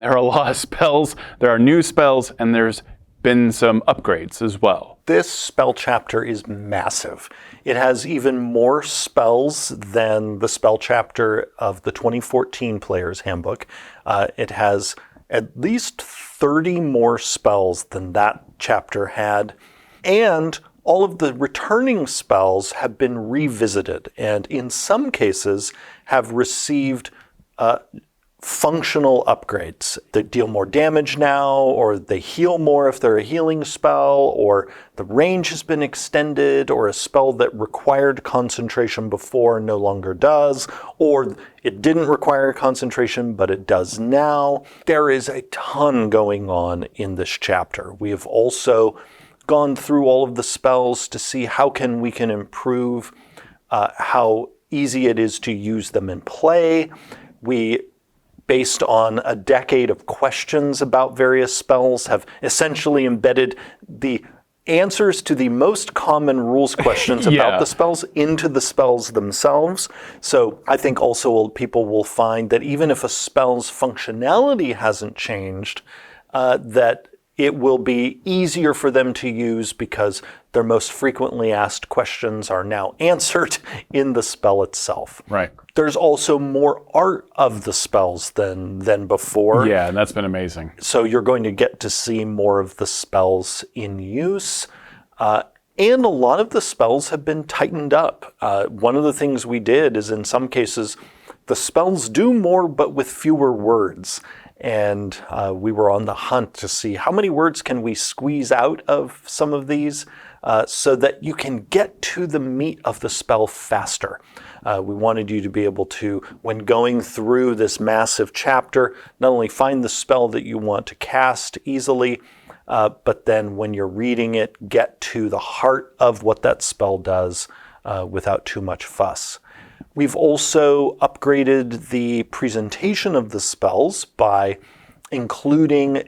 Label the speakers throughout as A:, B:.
A: There are a lot of spells, there are new spells, and there's been some upgrades as well.
B: This spell chapter is massive. It has even more spells than the spell chapter of the 2014 Player's Handbook. It has at least 30 more spells than that chapter had. And all of the returning spells have been revisited and in some cases have received functional upgrades that deal more damage now, or they heal more if they're a healing spell, or the range has been extended, or a spell that required concentration before no longer does, or it didn't require concentration but it does now. There is a ton going on in this chapter. We have also gone through all of the spells to see how we can improve how easy it is to use them in play. We, based on a decade of questions about various spells, have essentially embedded the answers to the most common rules questions about the spells into the spells themselves. So I think also people will find that even if a spell's functionality hasn't changed, that it will be easier for them to use because their most frequently asked questions are now answered in the spell itself.
A: Right.
B: There's also more art of the spells than before.
A: Yeah, and that's been amazing.
B: So you're going to get to see more of the spells in use. And a lot of the spells have been tightened up. One of the things we did is in some cases, the spells do more but with fewer words. And we were on the hunt to see how many words can we squeeze out of some of these so that you can get to the meat of the spell faster. We wanted you to be able to, when going through this massive chapter, not only find the spell that you want to cast easily, but then when you're reading it, get to the heart of what that spell does without too much fuss. We've also upgraded the presentation of the spells by including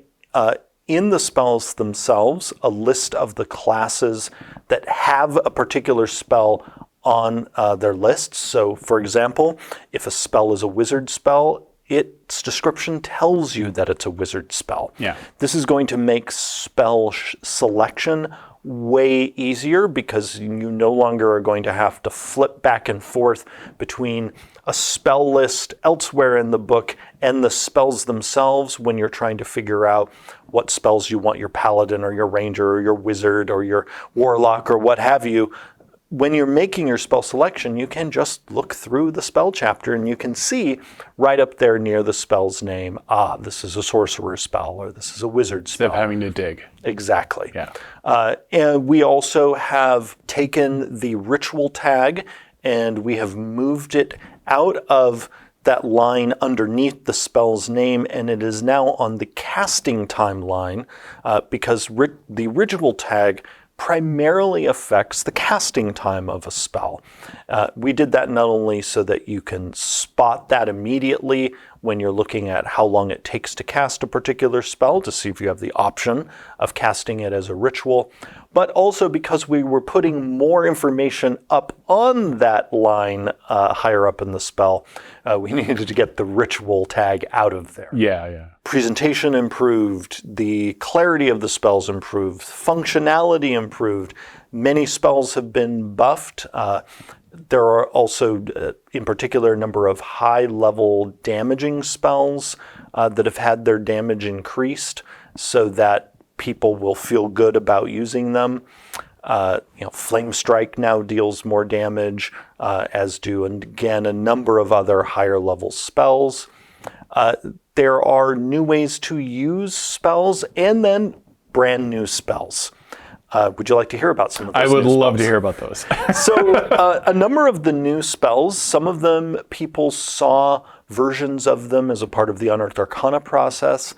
B: in the spells themselves a list of the classes that have a particular spell on their lists. So, for example, if a spell is a wizard spell, its description tells you that it's a wizard spell.
A: Yeah.
B: This is going to make spell selection way easier because you no longer are going to have to flip back and forth between a spell list elsewhere in the book and the spells themselves when you're trying to figure out what spells you want your paladin or your ranger or your wizard or your warlock or what have you. When you're making your spell selection, you can just look through the spell chapter and you can see right up there near the spell's name, this is a sorcerer spell or this is a wizard spell.
A: Instead of having to dig.
B: Exactly.
A: Yeah.
B: And we also have taken the ritual tag and we have moved it out of that line underneath the spell's name, and it is now on the casting timeline because the ritual tag primarily affects the casting time of a spell. We did that not only so that you can spot that immediately when you're looking at how long it takes to cast a particular spell to see if you have the option of casting it as a ritual, but also because we were putting more information up on that line higher up in the spell. We needed to get the ritual tag out of there.
A: Yeah.
B: Presentation improved, the clarity of the spells improved, functionality improved. Many spells have been buffed. There are also, in particular, a number of high-level damaging spells that have had their damage increased so that people will feel good about using them. Flame Strike now deals more damage, as do, and again, a number of other higher-level spells. There are new ways to use spells and then brand new spells. Would you like to hear about some of those?
A: I would love to hear about those.
B: So a number of the new spells, some of them people saw versions of them as a part of the Unearthed Arcana process.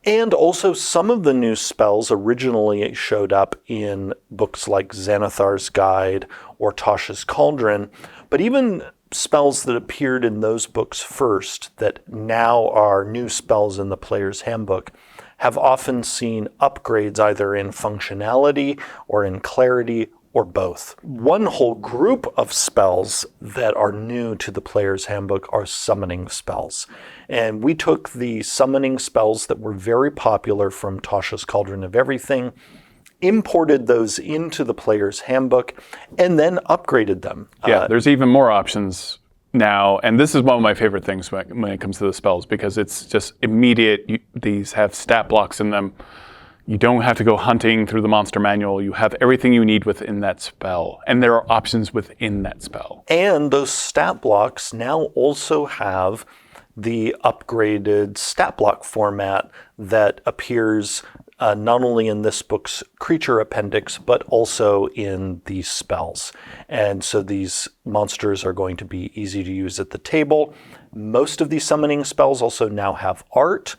B: And also some of the new spells originally showed up in books like Xanathar's Guide or Tasha's Cauldron. But even spells that appeared in those books first that now are new spells in the Player's Handbook have often seen upgrades either in functionality or in clarity or both. One whole group of spells that are new to the Player's Handbook are summoning spells. And we took the summoning spells that were very popular from Tasha's Cauldron of Everything, imported those into the Player's Handbook, and then upgraded them.
A: Yeah, there's even more options now, and this is one of my favorite things when it comes to the spells, because it's just immediate. These have stat blocks in them. You don't have to go hunting through the monster manual. You have everything you need within that spell, and there are options within that spell.
B: And those stat blocks now also have the upgraded stat block format that appears not only in this book's creature appendix, but also in these spells. And so these monsters are going to be easy to use at the table. Most of these summoning spells also now have art.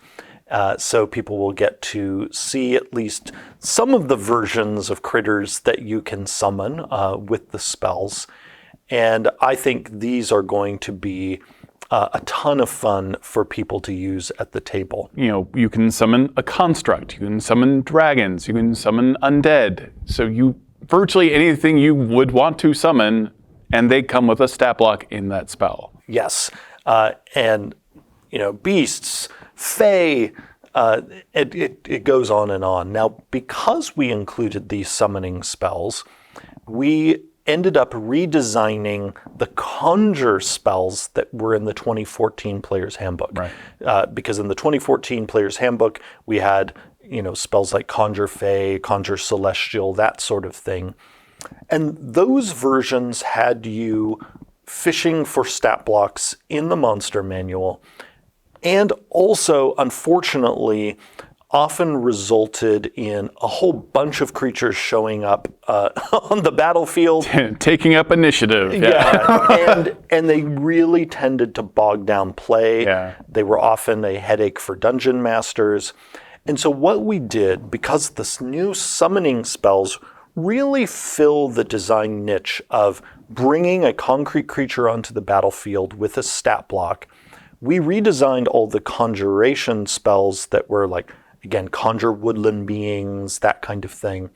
B: So people will get to see at least some of the versions of critters that you can summon with the spells. And I think these are going to be a ton of fun for people to use at the table.
A: You know, you can summon a construct, you can summon dragons, you can summon undead. So virtually anything you would want to summon, and they come with a stat block in that spell.
B: Yes. And, beasts, fae, it goes on and on. Now, because we included these summoning spells, we ended up redesigning the conjure spells that were in the 2014 Player's Handbook.
A: Right.
B: Because in the 2014 Player's Handbook, we had, spells like conjure fae, conjure celestial, that sort of thing. And those versions had you fishing for stat blocks in the monster manual, and also, unfortunately, often resulted in a whole bunch of creatures showing up on the battlefield.
A: Taking up initiative.
B: Yeah. and they really tended to bog down play.
A: Yeah.
B: They were often a headache for dungeon masters. And so what we did, because this new summoning spells really fill the design niche of bringing a concrete creature onto the battlefield with a stat block, we redesigned all the conjuration spells that were like, again, conjure woodland beings, that kind of thing,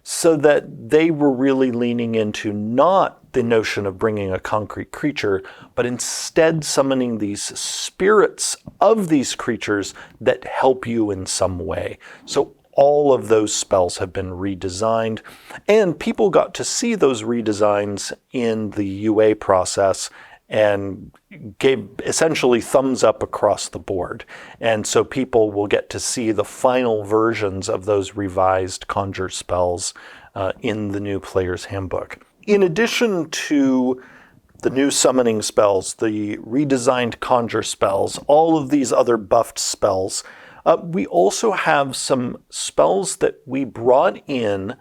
B: so that they were really leaning into not the notion of bringing a concrete creature, but instead summoning these spirits of these creatures that help you in some way. So all of those spells have been redesigned, and people got to see those redesigns in the UA process and gave essentially thumbs up across the board. And so people will get to see the final versions of those revised conjure spells in the new Player's Handbook. In addition to the new summoning spells, the redesigned conjure spells, all of these other buffed spells, we also have some spells that we brought in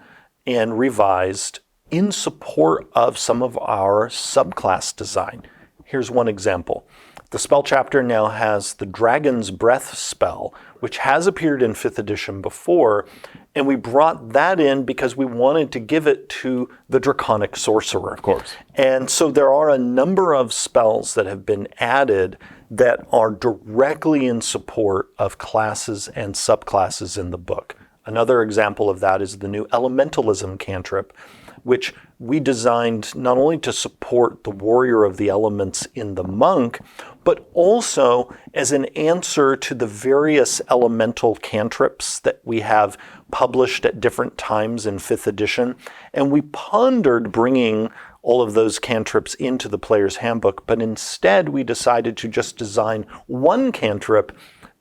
B: and revised in support of some of our subclass design. Here's one example. The spell chapter now has the Dragon's Breath spell, which has appeared in 5th edition before, and we brought that in because we wanted to give it to the Draconic Sorcerer.
A: Of course.
B: And so there are a number of spells that have been added that are directly in support of classes and subclasses in the book. Another example of that is the new Elementalism cantrip, which we designed not only to support the Warrior of the Elements in the Monk, but also as an answer to the various elemental cantrips that we have published at different times in 5th edition. And we pondered bringing all of those cantrips into the Player's Handbook, but instead we decided to just design one cantrip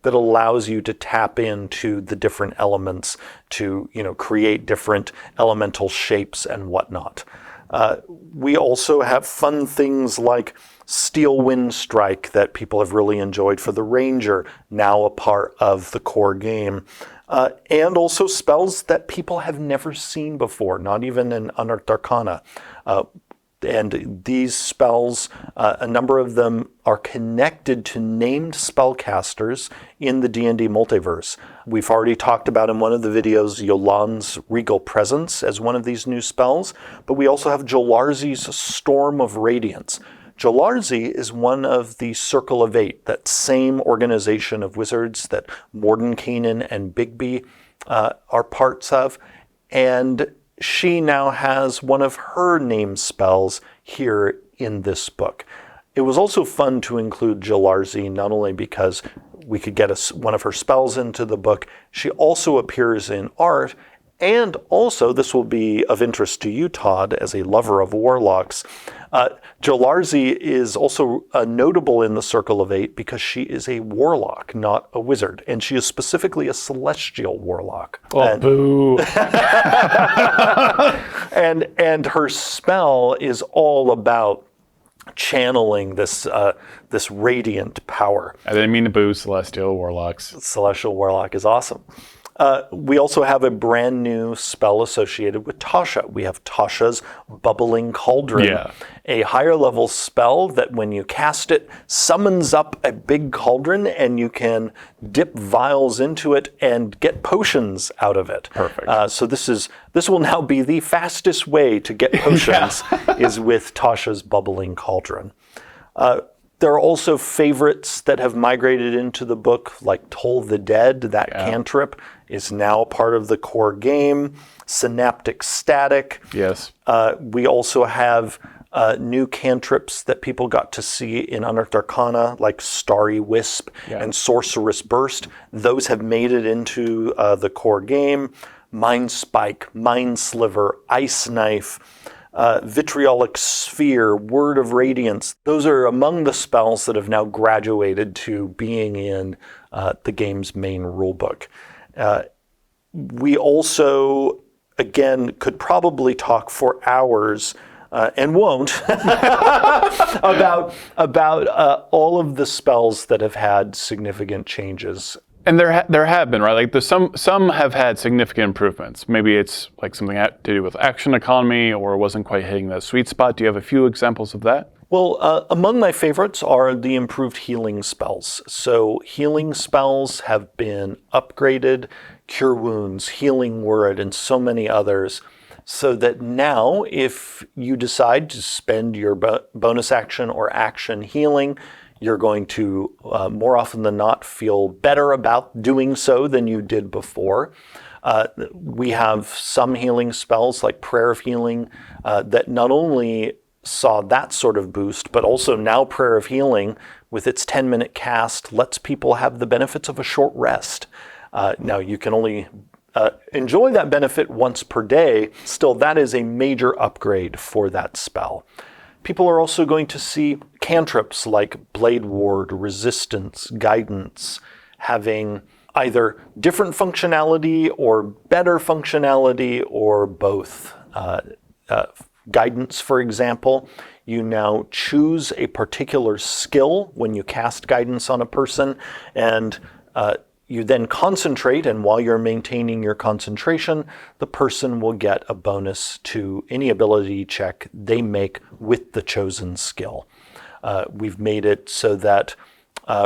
B: that allows you to tap into the different elements to, create different elemental shapes and whatnot. We also have fun things like Steel Wind Strike that people have really enjoyed for the Ranger, now a part of the core game. And also spells that people have never seen before, not even in Unearthed Arcana. And these spells, a number of them are connected to named spellcasters in the D&D multiverse. We've already talked about in one of the videos Yolan's Regal Presence as one of these new spells, but we also have Jolarzi's Storm of Radiance. Jolarzi is one of the Circle of Eight, that same organization of wizards that Mordenkainen and Bigby are parts of. And she now has one of her name spells here in this book. It was also fun to include Jalarzi, not only because we could get one of her spells into the book, she also appears in art, and also, this will be of interest to you, Todd, as a lover of warlocks. Jalarzi is also notable in the Circle of Eight because she is a warlock, not a wizard, and she is specifically a celestial warlock.
A: Oh, boo.
B: And her spell is all about channeling this radiant power.
A: I didn't mean to boo Celestial Warlocks.
B: Celestial Warlock is awesome. We also have a brand new spell associated with Tasha. We have Tasha's Bubbling Cauldron, a higher level spell that when you cast it, summons up a big cauldron and you can dip vials into it and get potions out of it.
A: Perfect.
B: So this will now be the fastest way to get potions is with Tasha's Bubbling Cauldron. There are also favorites that have migrated into the book, like Toll the Dead. That cantrip is now part of the core game. Synaptic Static.
A: Yes.
B: We also have new cantrips that people got to see in Unearthed Arcana, like Starry Wisp and Sorceress Burst. Those have made it into the core game. Mind Spike, Mind Sliver, Ice Knife, Vitriolic Sphere, Word of Radiance. Those are among the spells that have now graduated to being in the game's main rulebook. We also, again, could probably talk for hours and won't about all of the spells that have had significant changes.
A: And there have been, right? Like there's some have had significant improvements. Maybe it's like something to do with action economy or wasn't quite hitting that sweet spot. Do you have a few examples of that?
B: Well, among my favorites are the improved healing spells. So healing spells have been upgraded, Cure Wounds, Healing Word, and so many others, so that now if you decide to spend your bonus action or action healing, you're going to, more often than not, feel better about doing so than you did before. We have some healing spells like Prayer of Healing that not only saw that sort of boost, but also now Prayer of Healing, with its 10-minute cast, lets people have the benefits of a short rest. Now, you can only enjoy that benefit once per day. Still, that is a major upgrade for that spell. People are also going to see cantrips like Blade Ward, Resistance, Guidance, having either different functionality or better functionality or both. Guidance, for example, you now choose a particular skill when you cast Guidance on a person, and you then concentrate, and while you're maintaining your concentration, the person will get a bonus to any ability check they make with the chosen skill. We've made it so that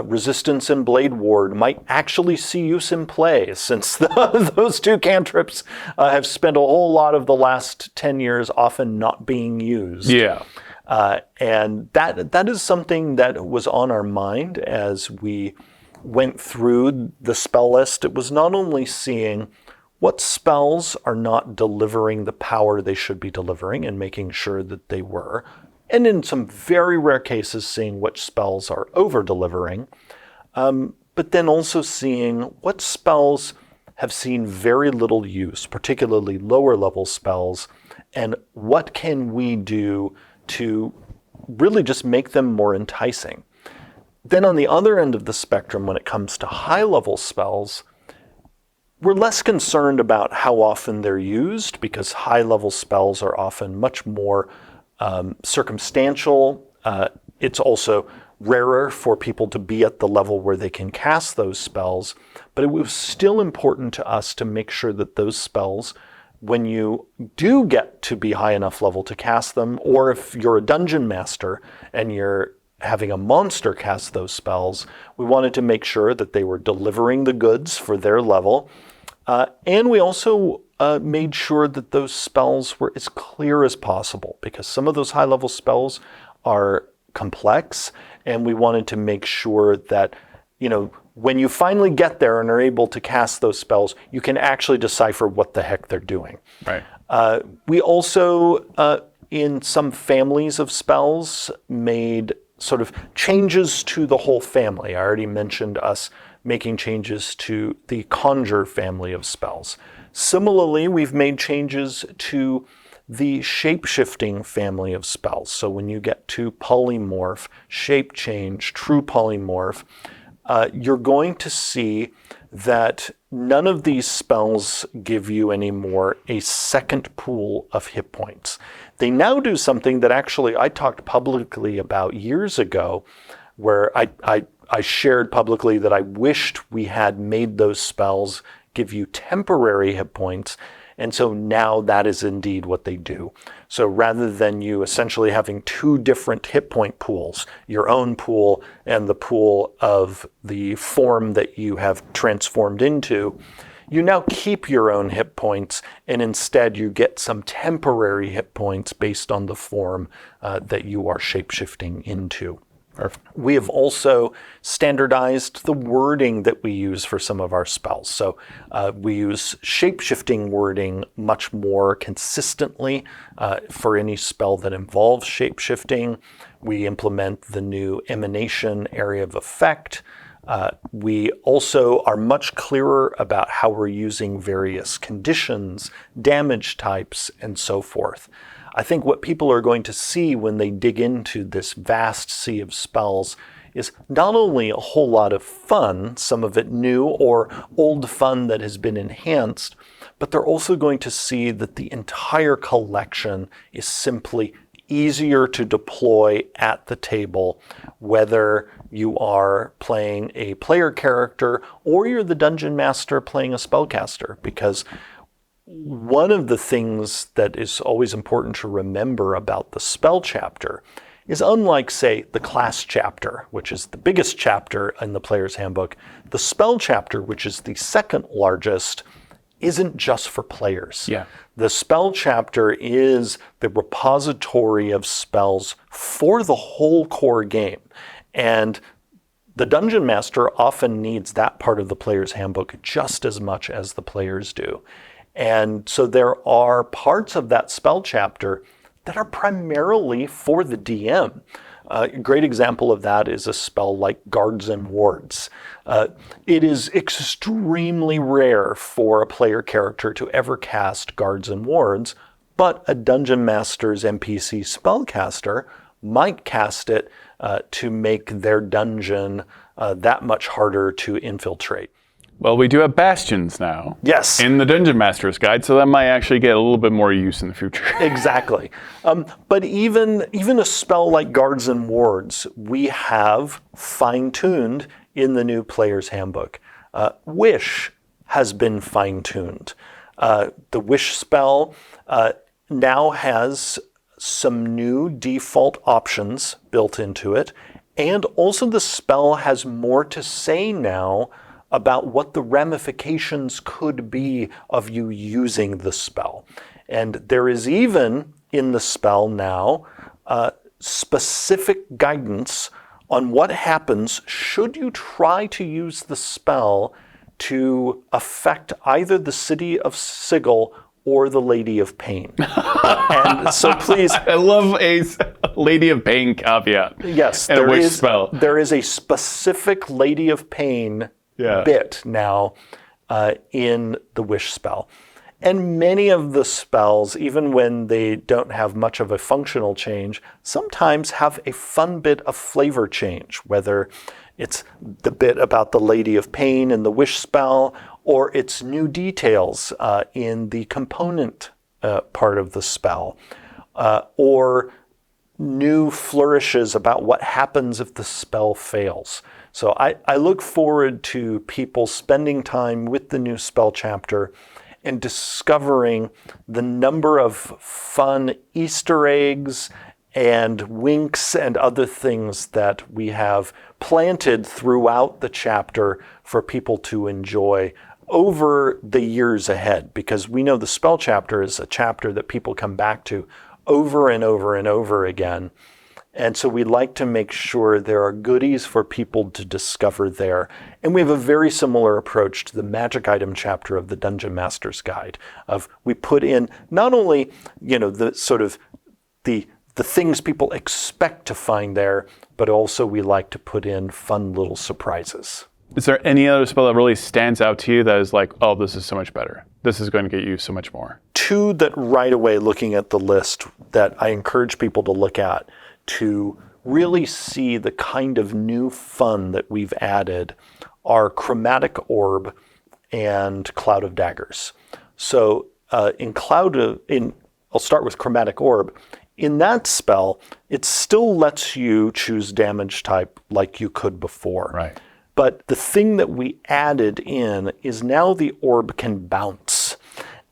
B: Resistance and Blade Ward might actually see use in play, since those two cantrips have spent a whole lot of the last 10 years often not being used.
A: Yeah.
B: And that is something that was on our mind as we went through the spell list. It was not only seeing what spells are not delivering the power they should be delivering and making sure that they were, and in some very rare cases seeing which spells are over-delivering, but then also seeing what spells have seen very little use, particularly lower-level spells, and what can we do to really just make them more enticing. Then on the other end of the spectrum, when it comes to high-level spells, we're less concerned about how often they're used, because high-level spells are often much more circumstantial. It's also rarer for people to be at the level where they can cast those spells, but it was still important to us to make sure that those spells, when you do get to be high enough level to cast them, or if you're a dungeon master and you're having a monster cast those spells, we wanted to make sure that they were delivering the goods for their level. And we also made sure that those spells were as clear as possible, because some of those high-level spells are complex, and we wanted to make sure that, when you finally get there and are able to cast those spells, you can actually decipher what the heck they're doing.
A: Right.
B: We also, in some families of spells, made sort of changes to the whole family. I already mentioned us making changes to the Conjure family of spells. Similarly, we've made changes to the shape-shifting family of spells. So when you get to polymorph, shape change, true polymorph, you're going to see that none of these spells give you anymore a second pool of hit points. They now do something that actually I talked publicly about years ago, where I shared publicly that I wished we had made those spells give you temporary hit points. And so now that is indeed what they do. So rather than you essentially having two different hit point pools, your own pool and the pool of the form that you have transformed into, you now keep your own hit points, and instead you get some temporary hit points based on the form that you are shapeshifting into. We have also standardized the wording that we use for some of our spells. So we use shape-shifting wording much more consistently for any spell that involves shape-shifting. We implement the new emanation area of effect. We also are much clearer about how we're using various conditions, damage types, and so forth. I think what people are going to see when they dig into this vast sea of spells is not only a whole lot of fun, some of it new or old fun that has been enhanced, but they're also going to see that the entire collection is simply easier to deploy at the table, whether you are playing a player character or you're the dungeon master playing a spellcaster, because one of the things that is always important to remember about the spell chapter is, unlike, say, the class chapter, which is the biggest chapter in the player's handbook, the spell chapter, which is the second largest, isn't just for players.
A: Yeah.
B: The spell chapter is the repository of spells for the whole core game. And the dungeon master often needs that part of the player's handbook just as much as the players do. And so there are parts of that spell chapter that are primarily for the DM. A great example of that is a spell like Guards and Wards. It is extremely rare for a player character to ever cast Guards and Wards, but a dungeon master's NPC spellcaster might cast it to make their dungeon that much harder to infiltrate.
A: Well, we do have bastions now.
B: Yes.
A: In the Dungeon Master's Guide, so that might actually get a little bit more use in the future.
B: Exactly. But even a spell like Guards and Wards, we have fine-tuned in the new Player's Handbook. Wish has been fine-tuned. The Wish spell now has some new default options built into it, and also the spell has more to say now about what the ramifications could be of you using the spell. And there is even in the spell now specific guidance on what happens should you try to use the spell to affect either the city of Sigil or the Lady of Pain. And so please...
A: I love a Lady of Pain caveat.
B: Yes,
A: and a Wish spell.
B: There is a specific Lady of Pain bit now in the Wish spell. And many of the spells, even when they don't have much of a functional change, sometimes have a fun bit of flavor change, whether it's the bit about the Lady of Pain in the Wish spell, or it's new details in the component part of the spell, or new flourishes about what happens if the spell fails. So I look forward to people spending time with the new spell chapter and discovering the number of fun Easter eggs and winks and other things that we have planted throughout the chapter for people to enjoy over the years ahead, because we know the spell chapter is a chapter that people come back to over and over and over again. And so we like to make sure there are goodies for people to discover there. And we have a very similar approach to the magic item chapter of the Dungeon Master's Guide. Of we put in not only, the sort of the things people expect to find there, but also we like to put in fun little surprises.
A: Is there any other spell that really stands out to you that is like, oh, this is so much better? This is going to get you so much more.
B: Two that right away, looking at the list, that I encourage people to look at to really see the kind of new fun that we've added are Chromatic Orb and Cloud of Daggers. So I'll start with Chromatic Orb. In that spell, it still lets you choose damage type like you could before.
A: Right.
B: But the thing that we added in is now the orb can bounce.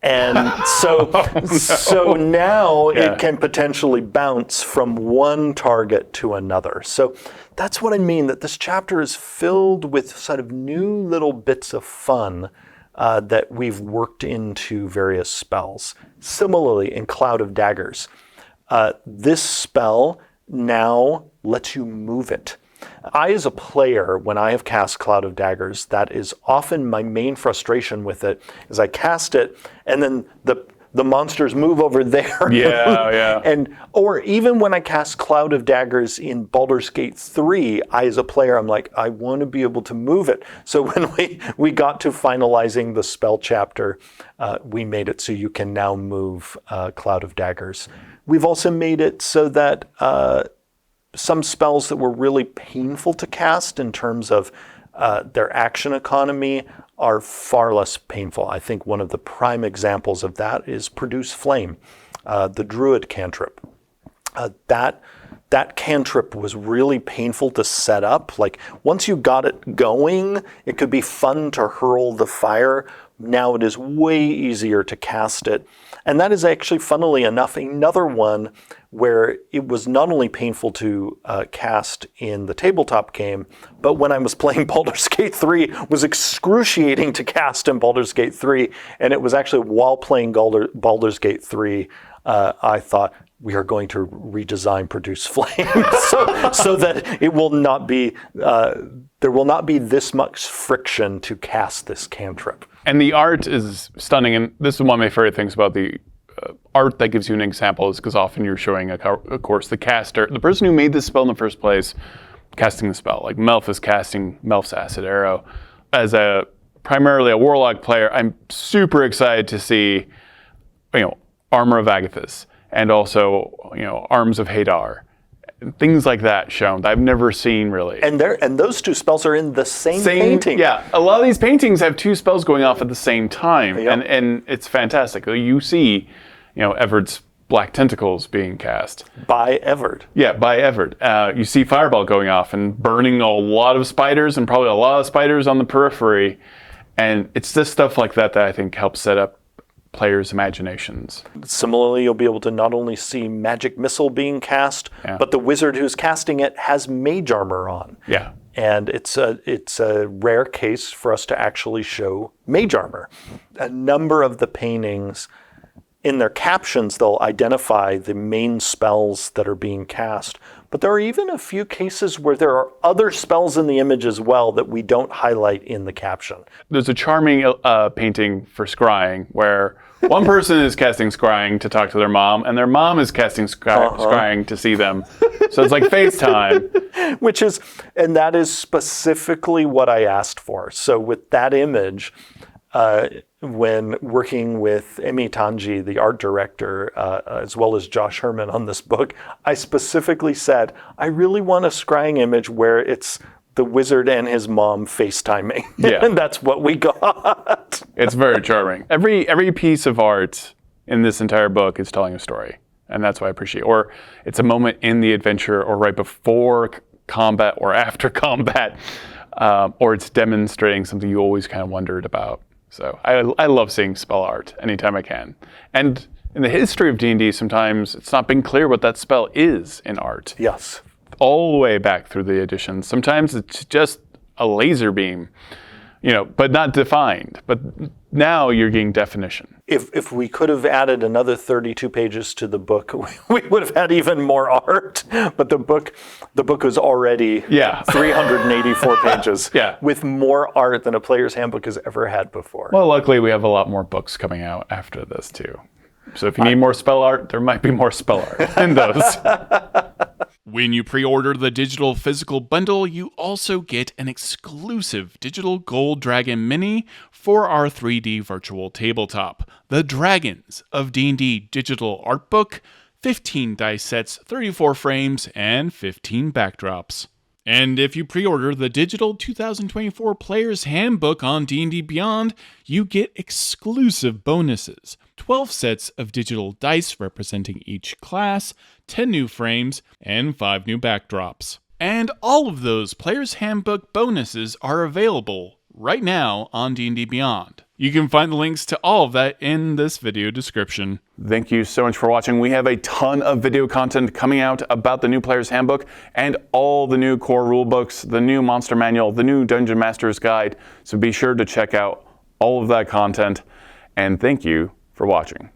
B: And so now it can potentially bounce from one target to another. So that's what I mean, that this chapter is filled with sort of new little bits of fun that we've worked into various spells. Similarly, in Cloud of Daggers, this spell now lets you move it. I, as a player, when I have cast Cloud of Daggers, that is often my main frustration with it, is I cast it, and then the monsters move over there.
A: Yeah.
B: Or even when I cast Cloud of Daggers in Baldur's Gate 3, I, as a player, I'm like, I want to be able to move it. So when we got to finalizing the spell chapter, we made it so you can now move Cloud of Daggers. We've also made it so that some spells that were really painful to cast in terms of their action economy are far less painful. I think one of the prime examples of that is Produce Flame, the Druid cantrip. That cantrip was really painful to set up. Like, once you got it going, it could be fun to hurl the fire. Now it is way easier to cast it. And that is actually, funnily enough, another one where it was not only painful to cast in the tabletop game, but when I was playing Baldur's Gate 3, was excruciating to cast in Baldur's Gate 3. And it was actually while playing Baldur's Gate 3, I thought, we are going to redesign Produce Flame so that it will not be, there will not be this much friction to cast this cantrip.
A: And the art is stunning, and this is one of my favorite things about the art that gives you an example, is because often you're showing, of course, the caster, the person who made this spell in the first place, casting the spell. Like Melf is casting Melf's Acid Arrow. As primarily a Warlock player, I'm super excited to see, Armor of Agathis, and also, Arms of Hadar. Things like that shown that I've never seen really.
B: And those two spells are in the same painting.
A: Yeah, a lot of these paintings have two spells going off at the same time,
B: Yep.
A: and it's fantastic. You see, Everard's Black Tentacles being cast.
B: By Everard.
A: Yeah, by Everard. You see Fireball going off and burning a lot of spiders, and probably a lot of spiders on the periphery. And it's this stuff like that I think helps set up players' imaginations.
B: Similarly, you'll be able to not only see Magic Missile being cast, but the wizard who's casting it has mage armor on.
A: Yeah.
B: And it's a rare case for us to actually show mage armor. A number of the paintings, in their captions, they'll identify the main spells that are being cast. But there are even a few cases where there are other spells in the image as well that we don't highlight in the caption.
A: There's a charming painting for scrying where one person is casting scrying to talk to their mom, and their mom is casting scrying to see them. So it's like FaceTime.
B: And that is specifically what I asked for. So with that image, when working with Emi Tanji, the art director, as well as Josh Herman on this book, I specifically said, I really want a scrying image where it's the wizard and his mom FaceTiming.
A: Yeah.
B: And that's what we got.
A: It's very charming. Every piece of art in this entire book is telling a story, and that's what I appreciate. Or it's a moment in the adventure, or right before combat, or after combat, or it's demonstrating something you always kind of wondered about. So I love seeing spell art anytime I can. And in the history of D&D, sometimes it's not been clear what that spell is in art.
B: Yes.
A: All the way back through the editions. Sometimes it's just a laser beam, but not defined. But now you're getting definition.
B: If we could have added another 32 pages to the book, we would have had even more art. But the book was already 384 pages with more art than a player's handbook has ever had before.
A: Well, luckily we have a lot more books coming out after this too. So if you need more spell art, there might be more spell art in those.
C: When you pre-order the digital physical bundle, you also get an exclusive digital Gold Dragon Mini for our 3D virtual tabletop, the Dragons of D&D Digital Art Book, 15 dice sets, 34 frames, and 15 backdrops. And if you pre-order the digital 2024 Player's Handbook on D&D Beyond, you get exclusive bonuses, 12 sets of digital dice representing each class, 10 new frames, and 5 new backdrops. And all of those Player's Handbook bonuses are available right now on D&D Beyond. You can find the links to all of that in this video description.
A: Thank you so much for watching. We have a ton of video content coming out about the new Player's Handbook and all the new core rulebooks, the new monster manual, the new Dungeon Master's Guide. So be sure to check out all of that content. And thank you for watching.